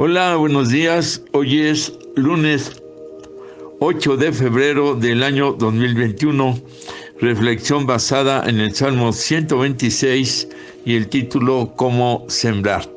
Hola, buenos días. Hoy es lunes 8 de febrero del año 2021. Reflexión basada en el Salmo 126 y el título ¿Cómo sembrar?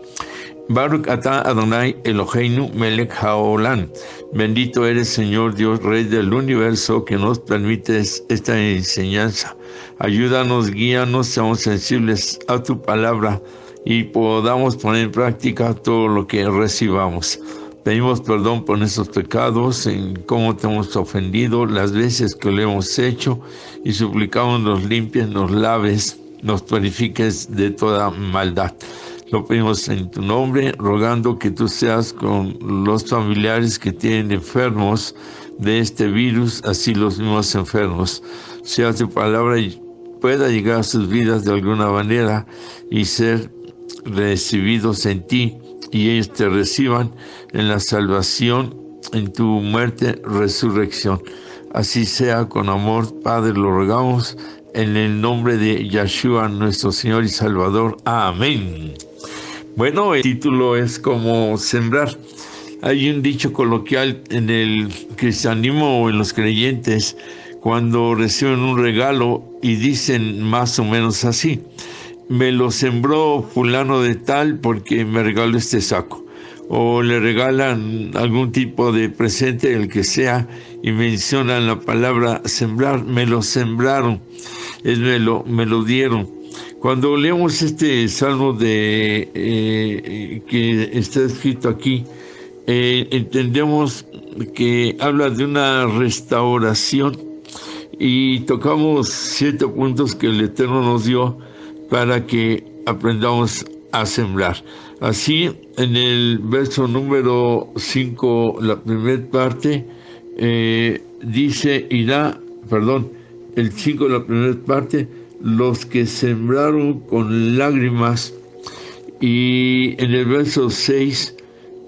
Baruch atah Adonai Eloheinu melech haolam. Bendito eres, Señor Dios, Rey del universo, que nos permites esta enseñanza. Ayúdanos, guíanos, seamos sensibles a tu palabra y podamos poner en práctica todo lo que recibamos. Pedimos perdón por nuestros pecados, en cómo te hemos ofendido, las veces que lo hemos hecho, y suplicamos nos limpies, nos laves, nos purifiques de toda maldad. Lo pedimos en tu nombre, rogando que tú seas con los familiares que tienen enfermos de este virus, así los mismos enfermos. Sea tu palabra y pueda llegar a sus vidas de alguna manera y ser recibidos en ti, y ellos te reciban en la salvación, en tu muerte, resurrección. Así sea, con amor, Padre, lo rogamos en el nombre de Yeshua, nuestro Señor y Salvador. Amén. Bueno, el título es ¿Cómo sembrar? Hay un dicho coloquial en el cristianismo o en los creyentes cuando reciben un regalo y dicen más o menos así: me lo sembró fulano de tal porque me regaló este saco. O le regalan algún tipo de presente, el que sea, y mencionan la palabra sembrar. Me lo sembraron, me lo dieron. Cuando leemos este salmo que está escrito aquí, entendemos que habla de una restauración, y tocamos 7 puntos que el Eterno nos dio para que aprendamos a sembrar. Así, en el verso número 5, la primera parte, dice, el 5, la primera parte, los que sembraron con lágrimas. Y en el verso 6,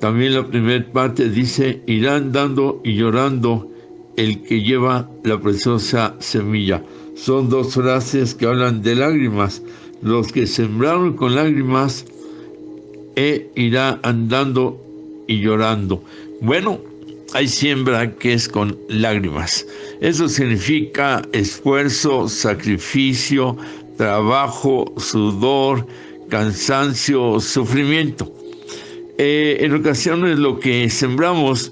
también la primera parte dice, irán dando y llorando el que lleva la preciosa semilla. Son 2 frases que hablan de lágrimas. Los que sembraron con lágrimas irá andando y llorando. Bueno, hay siembra que es con lágrimas. Eso significa esfuerzo, sacrificio, trabajo, sudor, cansancio, sufrimiento. En ocasiones lo que sembramos,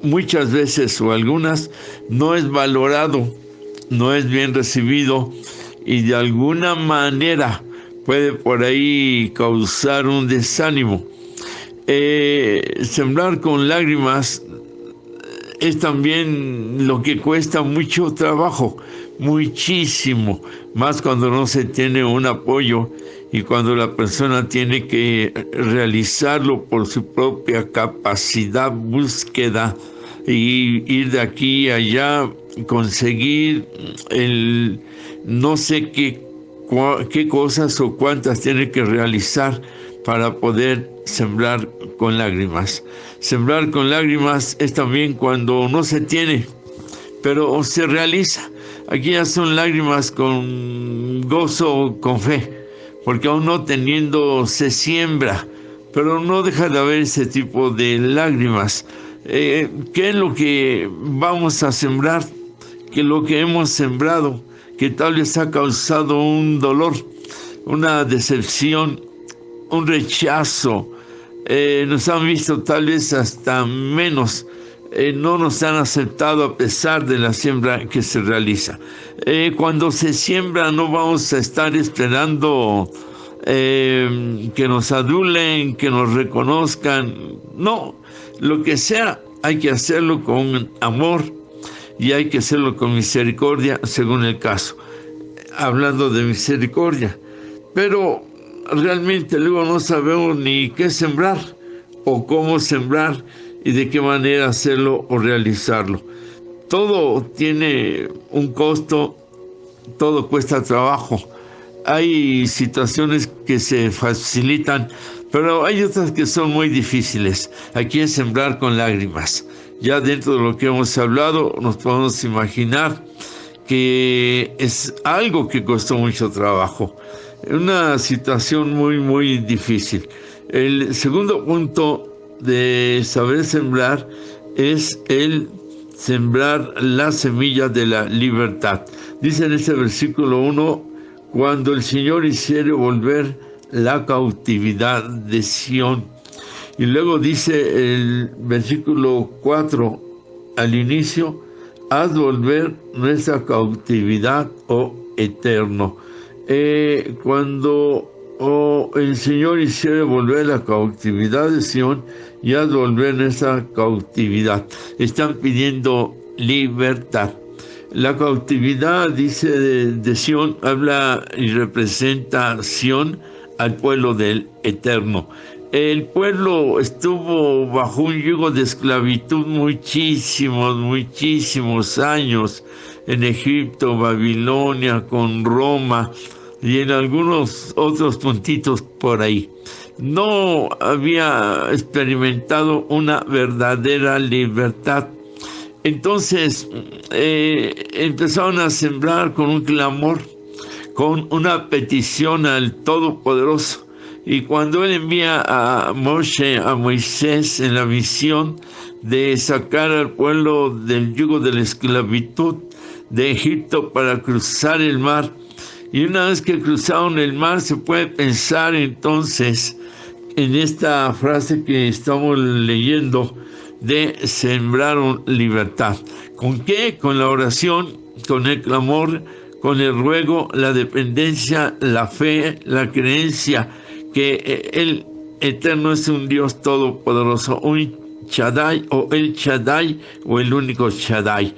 muchas veces o algunas, no es valorado, no es bien recibido, y de alguna manera puede por ahí causar un desánimo. Sembrar con lágrimas es también lo que cuesta mucho trabajo, muchísimo, más cuando no se tiene un apoyo y cuando la persona tiene que realizarlo por su propia capacidad, búsqueda, y ir de aquí a allá, conseguir el no sé qué cosas o cuántas tiene que realizar para poder sembrar con lágrimas. Sembrar con lágrimas es también cuando no se tiene, pero se realiza. Aquí ya son lágrimas con gozo, con fe, porque aún no teniendo se siembra, pero no deja de haber ese tipo de lágrimas. ¿Qué es lo que vamos a sembrar? Que lo que hemos sembrado, que tal vez ha causado un dolor, una decepción, un rechazo, nos han visto tal vez hasta menos, no nos han aceptado a pesar de la siembra que se realiza. Cuando se siembra no vamos a estar esperando que nos adulen, que nos reconozcan. No, lo que sea, hay que hacerlo con amor y hay que hacerlo con misericordia según el caso. Hablando de misericordia, pero realmente luego no sabemos ni qué sembrar o cómo sembrar y de qué manera hacerlo o realizarlo. Todo tiene un costo, todo cuesta trabajo. Hay situaciones que se facilitan, pero hay otras que son muy difíciles. Aquí es sembrar con lágrimas. Ya dentro de lo que hemos hablado, nos podemos imaginar que es algo que costó mucho trabajo. Una situación muy, muy difícil. El segundo punto de saber sembrar es el sembrar la semilla de la libertad. Dice en este versículo 1, cuando el Señor hiciere volver la cautividad de Sión. Y luego dice el versículo 4 al inicio, haz volver nuestra cautividad, oh Eterno. Cuando el Señor hiciere volver la cautividad de Sión, y haz volver nuestra cautividad. Están pidiendo libertad. La cautividad, dice, de Sión, habla y representa Sión al pueblo del Eterno. El pueblo estuvo bajo un yugo de esclavitud muchísimos años en Egipto, Babilonia, con Roma y en algunos otros puntitos por ahí. No había experimentado una verdadera libertad. Entonces empezaron a sembrar con un clamor, con una petición al Todopoderoso. Y cuando él envía a Moisés en la misión de sacar al pueblo del yugo de la esclavitud de Egipto para cruzar el mar, y una vez que cruzaron el mar, se puede pensar entonces en esta frase que estamos leyendo de sembraron libertad. ¿Con qué? Con la oración, con el clamor, con el ruego, la dependencia, la fe, la creencia que el Eterno es un Dios todopoderoso, un Shaddai o el Shaddai o el único Shaddai.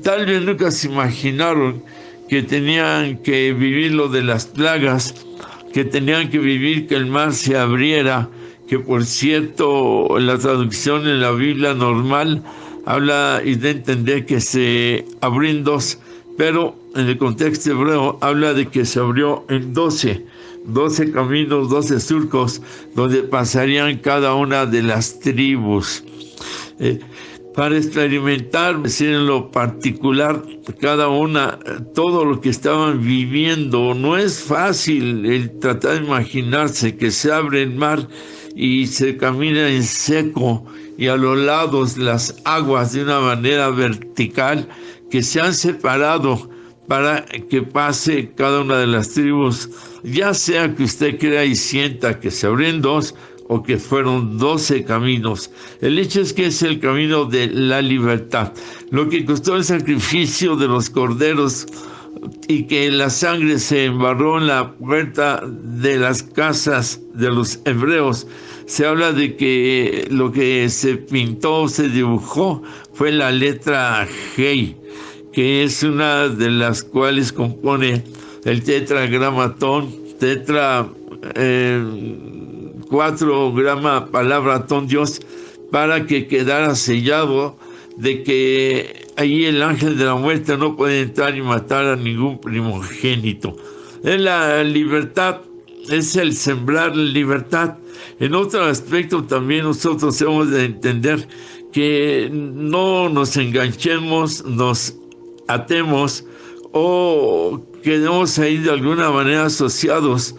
Tal vez nunca se imaginaron que tenían que vivir lo de las plagas, que tenían que vivir que el mar se abriera, que por cierto la traducción en la Biblia normal habla y de entender que se abrió en dos, pero en el contexto hebreo habla de que se abrió en 12 caminos, 12 surcos, donde pasarían cada una de las tribus. Para experimentar, decir en lo particular, cada una, todo lo que estaban viviendo. No es fácil el tratar de imaginarse que se abre el mar y se camina en seco y a los lados las aguas de una manera vertical que se han separado para que pase cada una de las tribus, ya sea que usted crea y sienta que se abren dos o que fueron 12 caminos. El hecho es que es el camino de la libertad. Lo que costó el sacrificio de los corderos y que la sangre se embarró en la puerta de las casas de los hebreos. Se habla de que lo que se pintó, se dibujó, fue la letra Hei, que es una de las cuales compone el tetragramatón, 4 grama palabra Dios, para que quedara sellado de que allí el ángel de la muerte no puede entrar y matar a ningún primogénito. Es la libertad, es el sembrar libertad. En otro aspecto también nosotros hemos de entender que no nos enganchemos, nos atemos o quedemos ahí de alguna manera asociados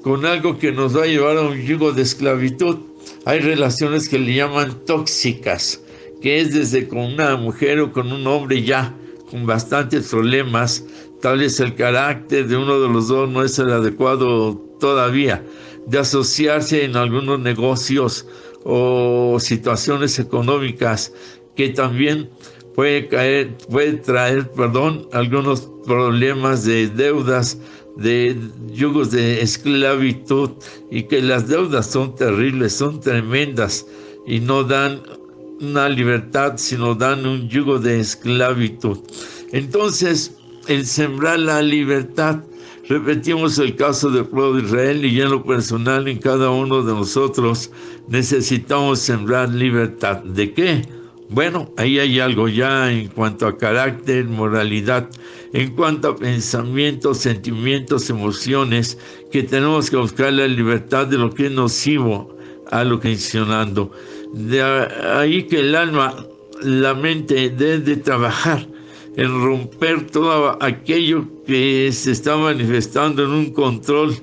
con algo que nos va a llevar a un yugo de esclavitud. Hay relaciones que le llaman tóxicas, que es desde con una mujer o con un hombre ya con bastantes problemas. Tal vez el carácter de uno de los dos no es el adecuado todavía, de asociarse en algunos negocios o situaciones económicas que también puede traer algunos problemas de deudas, de yugos de esclavitud, y que las deudas son terribles, son tremendas y no dan una libertad, sino dan un yugo de esclavitud. Entonces, el sembrar la libertad, repetimos el caso del pueblo de Israel, y en lo personal en cada uno de nosotros necesitamos sembrar libertad. ¿De qué? Bueno, ahí hay algo ya en cuanto a carácter, moralidad, en cuanto a pensamientos, sentimientos, emociones, que tenemos que buscar la libertad de lo que es nocivo a lo que mencionando. De ahí que el alma, la mente debe trabajar en romper todo aquello que se está manifestando en un control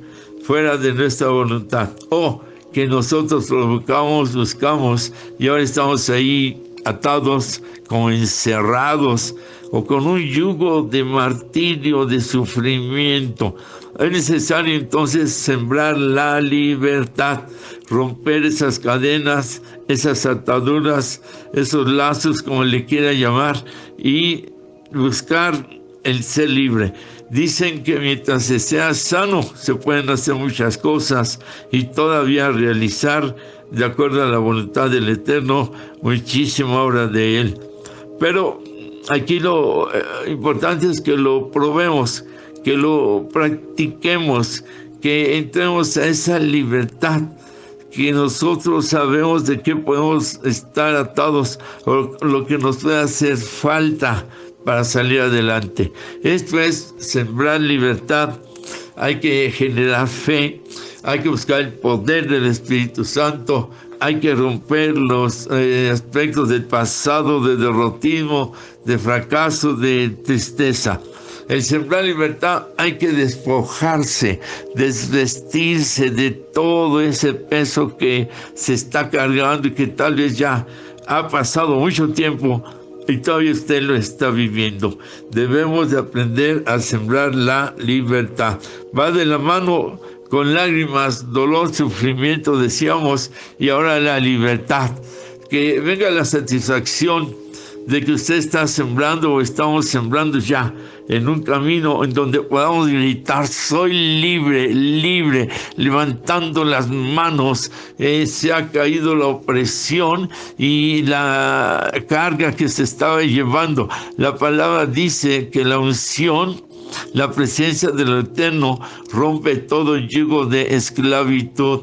fuera de nuestra voluntad, o que nosotros provocamos, buscamos, y ahora estamos ahí atados, como encerrados, o con un yugo de martirio, de sufrimiento. Es necesario entonces sembrar la libertad, romper esas cadenas, esas ataduras, esos lazos, como le quiera llamar, y buscar el ser libre. Dicen que mientras se sea sano, se pueden hacer muchas cosas y todavía realizar, de acuerdo a la voluntad del Eterno, muchísima obra de Él. Pero aquí lo importante es que lo probemos, que lo practiquemos, que entremos a esa libertad, que nosotros sabemos de qué podemos estar atados o lo que nos puede hacer falta para salir adelante. Esto es sembrar libertad. Hay que generar fe, hay que buscar el poder del Espíritu Santo, hay que romper los aspectos del pasado, de derrotismo, de fracaso, de tristeza. El sembrar libertad hay que despojarse, desvestirse de todo ese peso que se está cargando y que tal vez ya ha pasado mucho tiempo y todavía usted lo está viviendo. Debemos de aprender a sembrar la libertad. Va de la mano con lágrimas, dolor, sufrimiento, decíamos, y ahora la libertad. Que venga la satisfacción de que usted está sembrando o estamos sembrando ya en un camino en donde podamos gritar: soy libre, libre, levantando las manos. Se ha caído la opresión y la carga que se estaba llevando. La palabra dice que la unción, la presencia del Eterno, rompe todo yugo de esclavitud.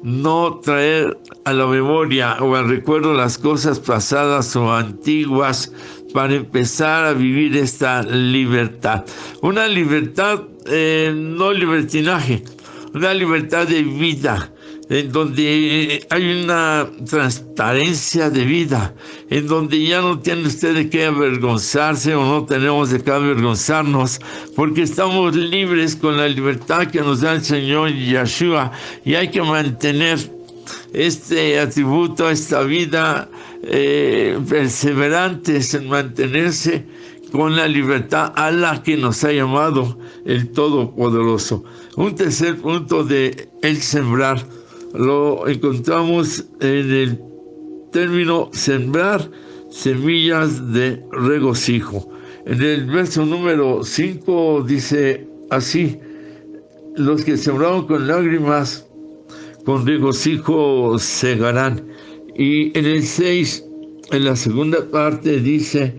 No traer a la memoria o al recuerdo las cosas pasadas o antiguas para empezar a vivir esta libertad. Una libertad, no libertinaje, una libertad de vida, en donde hay una transparencia de vida, en donde ya no tiene usted de qué avergonzarse o no tenemos de qué avergonzarnos, porque estamos libres con la libertad que nos da el Señor Yeshua, y hay que mantener este atributo, esta vida, perseverantes en mantenerse con la libertad a la que nos ha llamado el Todopoderoso. Un tercer punto de el sembrar lo encontramos en el término sembrar semillas de regocijo. En el verso número 5 dice así: los que sembraron con lágrimas, con regocijo segarán. Y en el 6, en la segunda parte, dice: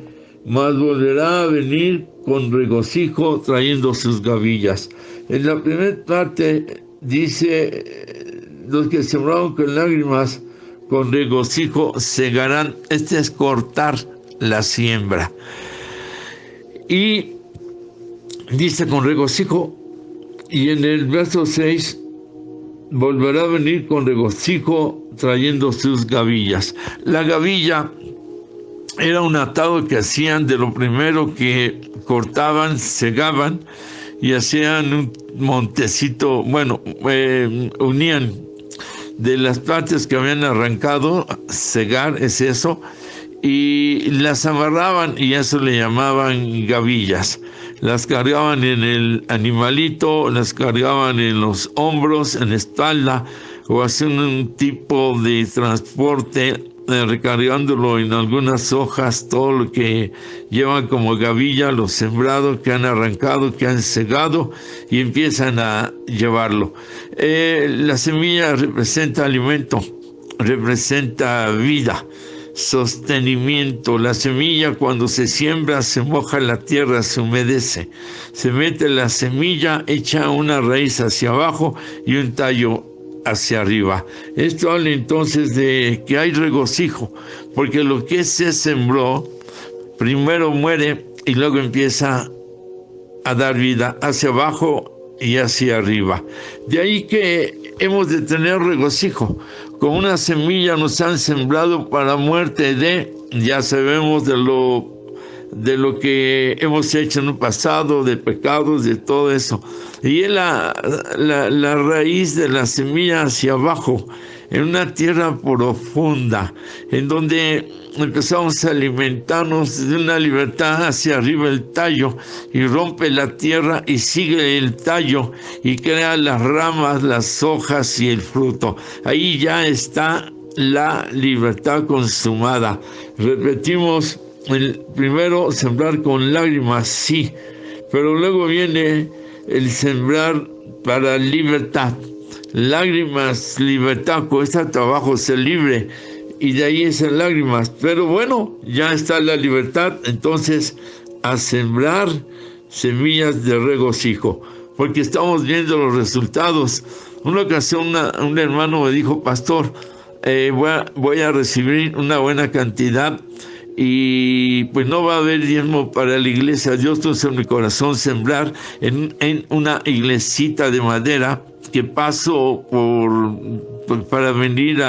mas volverá a venir con regocijo trayendo sus gavillas. En la primera parte dice: los que sembraron con lágrimas, con regocijo segarán. Este es cortar la siembra. Y dice con regocijo, y en el verso 6, volverá a venir con regocijo trayendo sus gavillas. La gavilla era un atado que hacían de lo primero que cortaban, segaban y hacían un montecito, unían de las partes que habían arrancado, segar es eso, y las amarraban y eso le llamaban gavillas. Las cargaban en el animalito, las cargaban en los hombros, en la espalda, o hacían un tipo de transporte, recargándolo en algunas hojas, todo lo que llevan como gavilla, los sembrados que han arrancado, que han segado, y empiezan a llevarlo. La semilla representa alimento, representa vida, sostenimiento. La semilla, cuando se siembra, se moja la tierra, se humedece, se mete la semilla, echa una raíz hacia abajo y un tallo hacia arriba. Esto habla entonces de que hay regocijo, porque lo que se sembró primero muere y luego empieza a dar vida hacia abajo y hacia arriba. De ahí que hemos de tener regocijo. Con una semilla nos han sembrado para muerte ya sabemos de lo que hemos hecho en el pasado, de pecados, de todo eso. Y es la raíz de la semilla hacia abajo, en una tierra profunda, en donde empezamos a alimentarnos de una libertad hacia arriba el tallo, y rompe la tierra y sigue el tallo y crea las ramas, las hojas y el fruto. Ahí ya está la libertad consumada. Repetimos, el primero, sembrar con lágrimas, sí, pero luego viene el sembrar para libertad. Lágrimas, libertad, cuesta trabajo ser libre, y de ahí esas lágrimas, pero bueno, ya está la libertad. Entonces, a sembrar semillas de regocijo, porque estamos viendo los resultados. Una ocasión un hermano me dijo: pastor, voy a recibir una buena cantidad y pues no va a haber diezmo para la iglesia. Dios puso en mi corazón sembrar en una iglesita de madera que paso para ir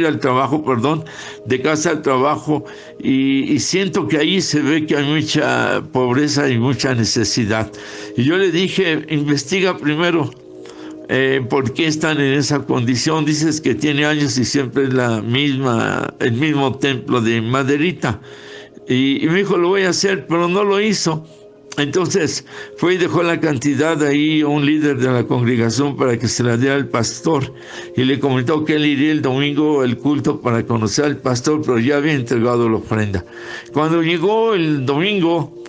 al trabajo, de casa al trabajo, y siento que ahí se ve que hay mucha pobreza y mucha necesidad. Y yo le dije: investiga primero por qué están en esa condición. Dices que tiene años y siempre es el mismo templo de maderita. Y me dijo: lo voy a hacer, pero no lo hizo. Entonces fue y dejó la cantidad ahí a un líder de la congregación para que se la diera al pastor, y le comentó que él iría el domingo al culto para conocer al pastor, pero ya había entregado la ofrenda. Cuando llegó el domingo,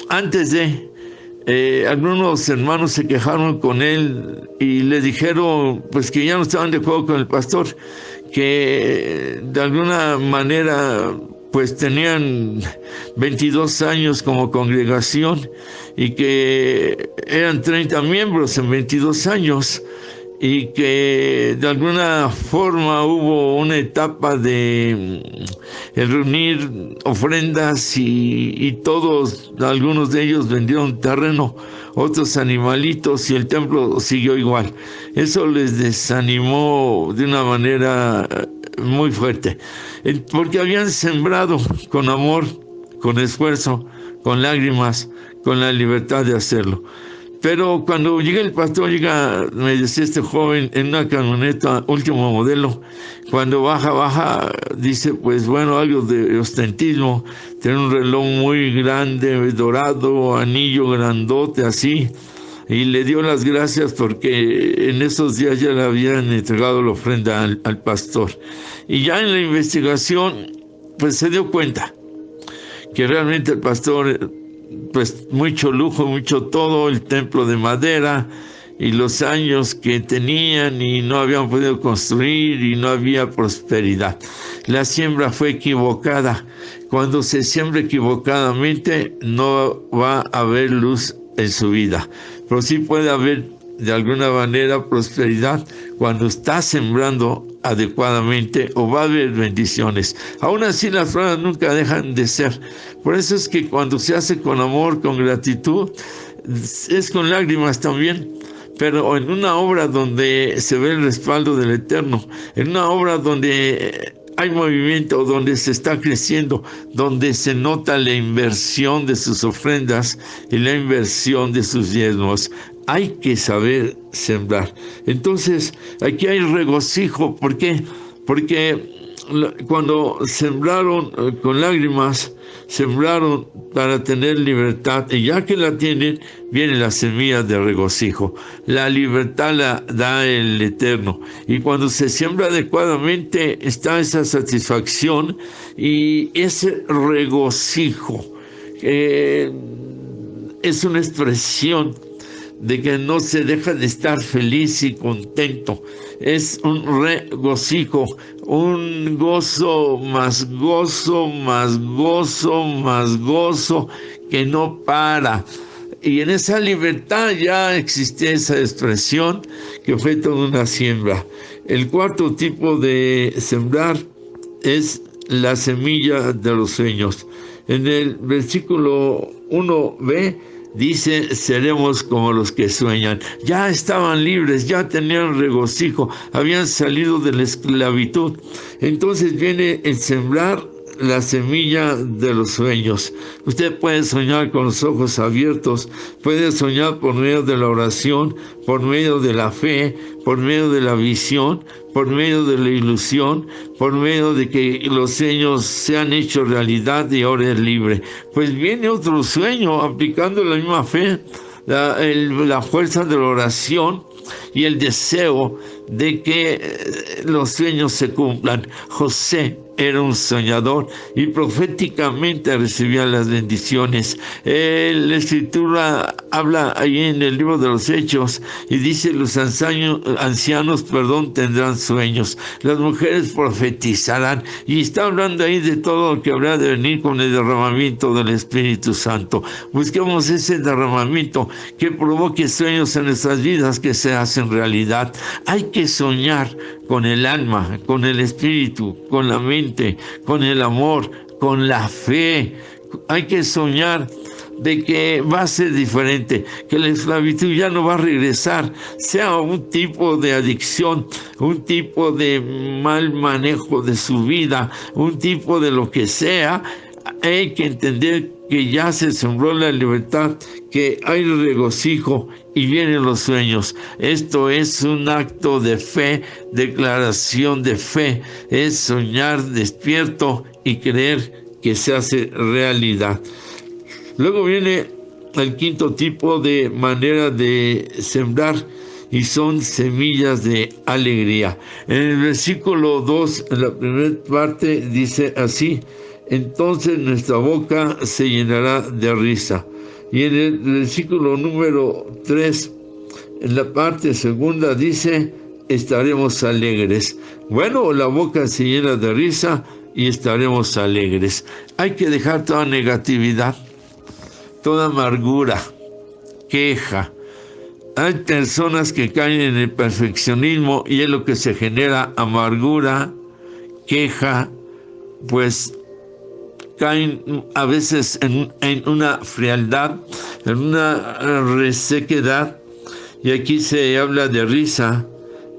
antes de algunos hermanos se quejaron con él y le dijeron pues que ya no estaban de acuerdo con el pastor, que de alguna manera pues tenían 22 años como congregación y que eran 30 miembros en 22 años, y que de alguna forma hubo una etapa de reunir ofrendas y todos, algunos de ellos vendieron terreno, otros animalitos, y el templo siguió igual. Eso les desanimó de una manera muy fuerte, porque habían sembrado con amor, con esfuerzo, con lágrimas, con la libertad de hacerlo. Pero cuando llega el pastor, me decía este joven, en una camioneta último modelo. Cuando baja, dice, pues bueno, algo de ostentismo, tiene un reloj muy grande, dorado, anillo grandote, así, y le dio las gracias porque en esos días ya le habían entregado la ofrenda al pastor. Y ya en la investigación, pues se dio cuenta que realmente el pastor, pues mucho lujo, mucho todo, el templo de madera y los años que tenían, y no habían podido construir y no había prosperidad. La siembra fue equivocada. Cuando se siembra equivocadamente, no va a haber luz en su vida, pero sí puede haber de alguna manera prosperidad cuando está sembrando adecuadamente, o va a haber bendiciones. Aún así, las pruebas nunca dejan de ser. Por eso es que cuando se hace con amor, con gratitud, es con lágrimas también, pero en una obra donde se ve el respaldo del Eterno, en una obra donde hay movimiento, donde se está creciendo, donde se nota la inversión de sus ofrendas y la inversión de sus diezmos. Hay que saber sembrar. Entonces, aquí hay regocijo. ¿Por qué? Porque cuando sembraron con lágrimas, sembraron para tener libertad, y ya que la tienen, vienen las semillas de regocijo. La libertad la da el Eterno, y cuando se siembra adecuadamente está esa satisfacción y ese regocijo. Es una expresión de que no se deja de estar feliz y contento. Es un regocijo, un gozo, más gozo, más gozo, más gozo, que no para. Y en esa libertad ya existía esa expresión, que fue toda una siembra. El cuarto tipo de sembrar es la semilla de los sueños. En el versículo 1b dice: seremos como los que sueñan. Ya estaban libres, ya tenían regocijo, habían salido de la esclavitud. Entonces viene el sembrar la semilla de los sueños. Usted puede soñar con los ojos abiertos, puede soñar por medio de la oración, por medio de la fe, por medio de la visión, por medio de la ilusión, por medio de que los sueños se han hecho realidad y ahora es libre. Pues viene otro sueño aplicando la misma fe, la fuerza de la oración y el deseo de que los sueños se cumplan. José era un soñador y proféticamente recibía las bendiciones. La escritura habla ahí en el libro de los Hechos y dice: los ancianos tendrán sueños, las mujeres profetizarán, y está hablando ahí de todo lo que habrá de venir con el derramamiento del Espíritu Santo. Busquemos ese derramamiento que provoque sueños en nuestras vidas que se hacen realidad. Hay que soñar con el alma, con el espíritu, con la mente, con el amor, con la fe. Hay que soñar de que va a ser diferente, que la esclavitud ya no va a regresar, sea un tipo de adicción, un tipo de mal manejo de su vida, un tipo de lo que sea. Hay que entender que ya se sembró la libertad, que hay regocijo y vienen los sueños. Esto es un acto de fe, declaración de fe, es soñar despierto y creer que se hace realidad. Luego viene el quinto tipo de manera de sembrar, y son semillas de alegría. En el versículo 2, en la primera parte, dice así: entonces nuestra boca se llenará de risa. Y en el versículo número 3, en la parte segunda, dice: estaremos alegres. Bueno, la boca se llena de risa y estaremos alegres. Hay que dejar toda negatividad, toda amargura, queja. Hay personas que caen en el perfeccionismo y es lo que se genera: amargura, queja, pues caen a veces en una frialdad, en una resequedad. Y aquí se habla de risa,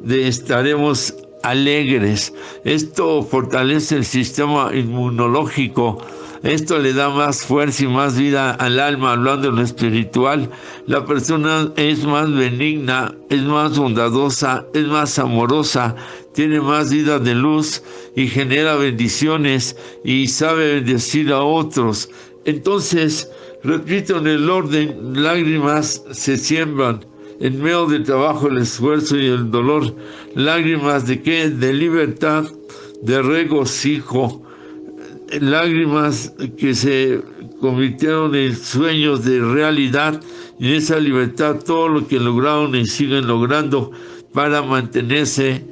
de estaremos alegres. Esto fortalece el sistema inmunológico. Esto le da más fuerza y más vida al alma. Hablando de lo espiritual, la persona es más benigna, es más bondadosa, es más amorosa, tiene más vida de luz y genera bendiciones y sabe bendecir a otros. Entonces, repito en el orden: lágrimas se siembran en medio del trabajo, el esfuerzo y el dolor. ¿Lágrimas de qué? De libertad, de regocijo. Lágrimas que se convirtieron en sueños de realidad, y en esa libertad todo lo que lograron y siguen logrando para mantenerse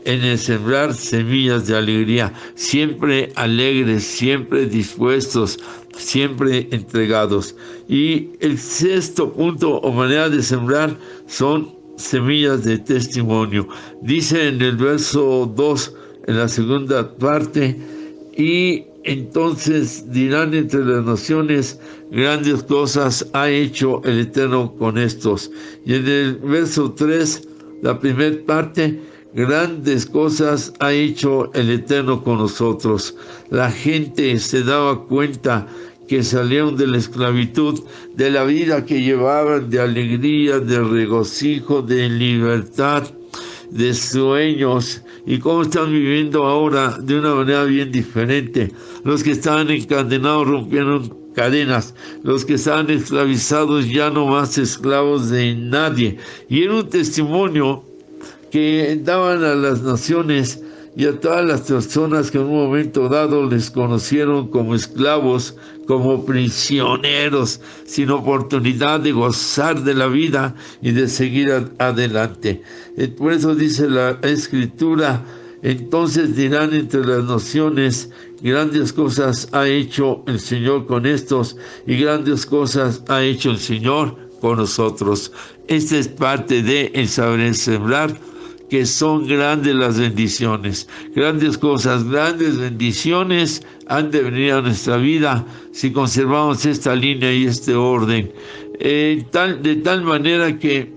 en el sembrar semillas de alegría, siempre alegres, siempre dispuestos, siempre entregados. Y el sexto punto o manera de sembrar son semillas de testimonio. Dice en el verso 2, en la segunda parte: y entonces dirán entre las naciones: grandes cosas ha hecho el Eterno con estos. Y en el verso 3, la primera parte: grandes cosas ha hecho el Eterno con nosotros. La gente se daba cuenta que salieron de la esclavitud, de la vida que llevaban, de alegría, de regocijo, de libertad, de sueños, y cómo están viviendo ahora de una manera bien diferente. Los que estaban encadenados rompieron cadenas, los que estaban esclavizados ya no más esclavos de nadie. Y era un testimonio que daban a las naciones y a todas las personas que en un momento dado les conocieron como esclavos, como prisioneros, sin oportunidad de gozar de la vida y de seguir adelante. Por eso dice la Escritura: entonces dirán entre las naciones: grandes cosas ha hecho el Señor con estos, y grandes cosas ha hecho el Señor con nosotros. Esta es parte de el saber sembrar, que son grandes las bendiciones, grandes cosas, grandes bendiciones han de venir a nuestra vida si conservamos esta línea y este orden. De tal manera que,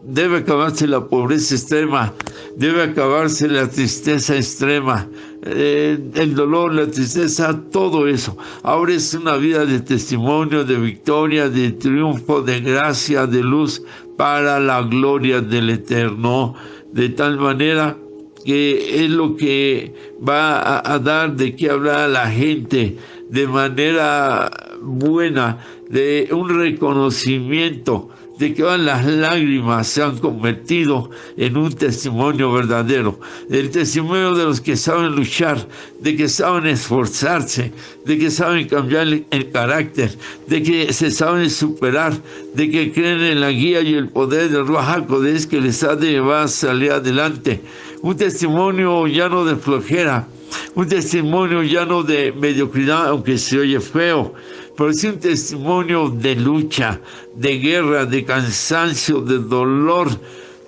debe acabarse la pobreza extrema, debe acabarse la tristeza extrema, el dolor, la tristeza, todo eso. Ahora es una vida de testimonio, de victoria, de triunfo, de gracia, de luz, para la gloria del Eterno, de tal manera que es lo que va a dar de qué hablar a la gente de manera buena, de un reconocimiento de que las lágrimas se han convertido en un testimonio verdadero, el testimonio de los que saben luchar, de que saben esforzarse, de que saben cambiar el carácter, de que se saben superar, de que creen en la guía y el poder del Ruaj HaKodesh que les ha de llevar a salir adelante. Un testimonio lleno de flojera, un testimonio lleno de mediocridad, aunque se oye feo, pero es un testimonio de lucha, de guerra, de cansancio, de dolor,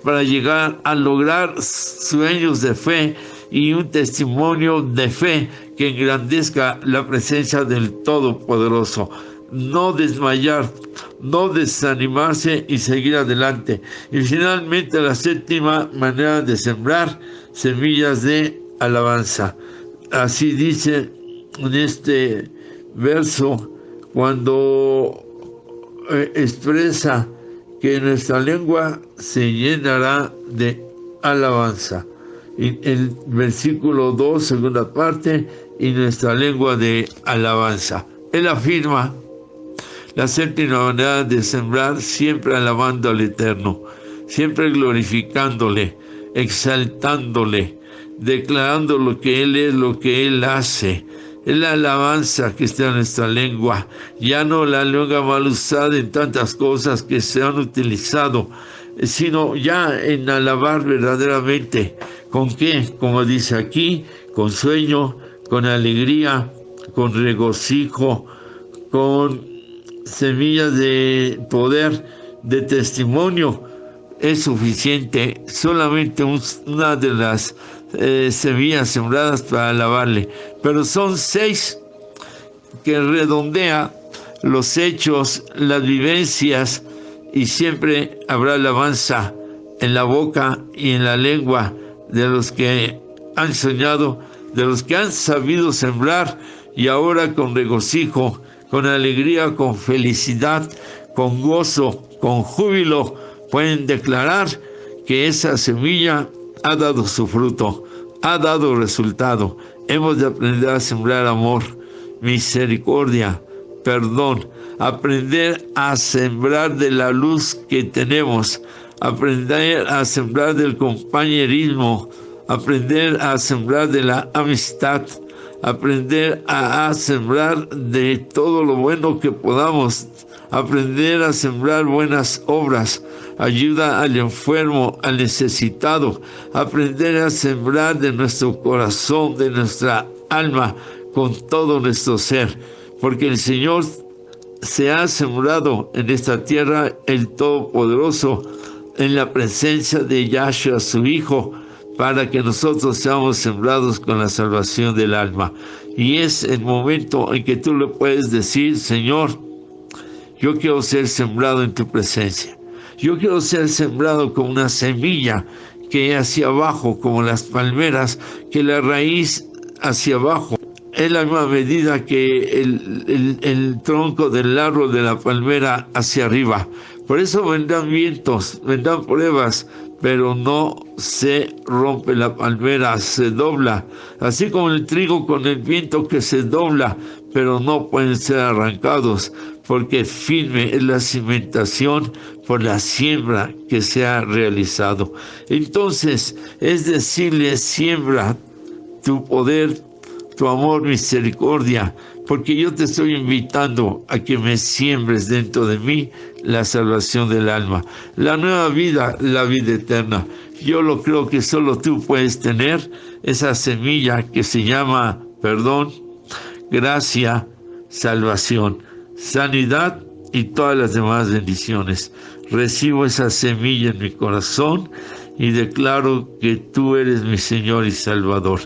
para llegar a lograr sueños de fe, y un testimonio de fe que engrandezca la presencia del Todopoderoso. No desmayar, no desanimarse y seguir adelante. Y finalmente la séptima manera de sembrar: semillas de alabanza. Así dice en este verso, cuando expresa que nuestra lengua se llenará de alabanza. En el versículo 2, segunda parte, y nuestra lengua de alabanza. Él afirma la séptima manera de sembrar: siempre alabando al Eterno, siempre glorificándole, exaltándole, declarando lo que Él es, lo que Él hace. Es la alabanza que está en nuestra lengua, ya no la lengua mal usada en tantas cosas que se han utilizado, sino ya en alabar verdaderamente. ¿Con qué? Como dice aquí, con sueño, con alegría, con regocijo, con semillas de poder, de testimonio. Es suficiente, solamente una de las semillas sembradas para alabarle, pero son 6 que redondea los hechos, las vivencias, y siempre habrá alabanza en la boca y en la lengua de los que han soñado, de los que han sabido sembrar, y ahora con regocijo, con alegría, con felicidad, con gozo, con júbilo, pueden declarar que esa semilla ha dado su fruto, ha dado resultado. Hemos de aprender a sembrar amor, misericordia, perdón, aprender a sembrar de la luz que tenemos, aprender a sembrar del compañerismo, aprender a sembrar de la amistad, aprender a sembrar de todo lo bueno que podamos, aprender a sembrar buenas obras, ayuda al enfermo, al necesitado, aprender a sembrar de nuestro corazón, de nuestra alma, con todo nuestro ser, porque el Señor se ha sembrado en esta tierra, el Todopoderoso, en la presencia de Yahshua, su Hijo, para que nosotros seamos sembrados con la salvación del alma. Y es el momento en que tú le puedes decir: Señor, yo quiero ser sembrado en tu presencia. Yo quiero ser sembrado como una semilla que hacia abajo, como las palmeras, que la raíz hacia abajo es la misma medida que el tronco del árbol de la palmera hacia arriba. Por eso vendrán vientos, vendrán pruebas, pero no se rompe la palmera, se dobla. Así como el trigo con el viento que se dobla, pero no pueden ser arrancados, porque firme es la cimentación por la siembra que se ha realizado. Entonces, es decirle: siembra tu poder, tu amor, misericordia, porque yo te estoy invitando a que me siembres dentro de mí la salvación del alma, la nueva vida, la vida eterna. Yo lo creo que solo tú puedes tener esa semilla que se llama perdón, gracia, salvación, sanidad y todas las demás bendiciones. Recibo esa semilla en mi corazón y declaro que tú eres mi Señor y Salvador.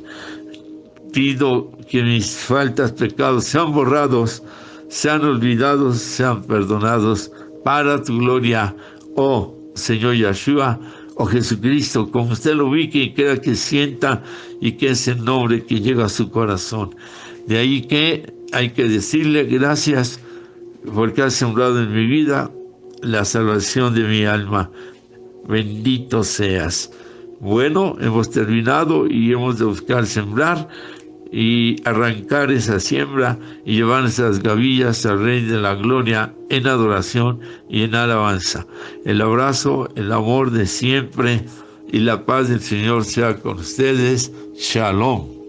Pido que mis faltas, pecados sean borrados, sean olvidados, sean perdonados para tu gloria, oh Señor Yeshua o Jesucristo, como usted lo ubique y crea que sienta y que es el nombre que llega a su corazón. De ahí que hay que decirle gracias porque has sembrado en mi vida la salvación de mi alma. Bendito seas. Bueno, hemos terminado y hemos de buscar sembrar y arrancar esa siembra y llevar esas gavillas al Rey de la Gloria en adoración y en alabanza. El abrazo, el amor de siempre y la paz del Señor sea con ustedes. Shalom.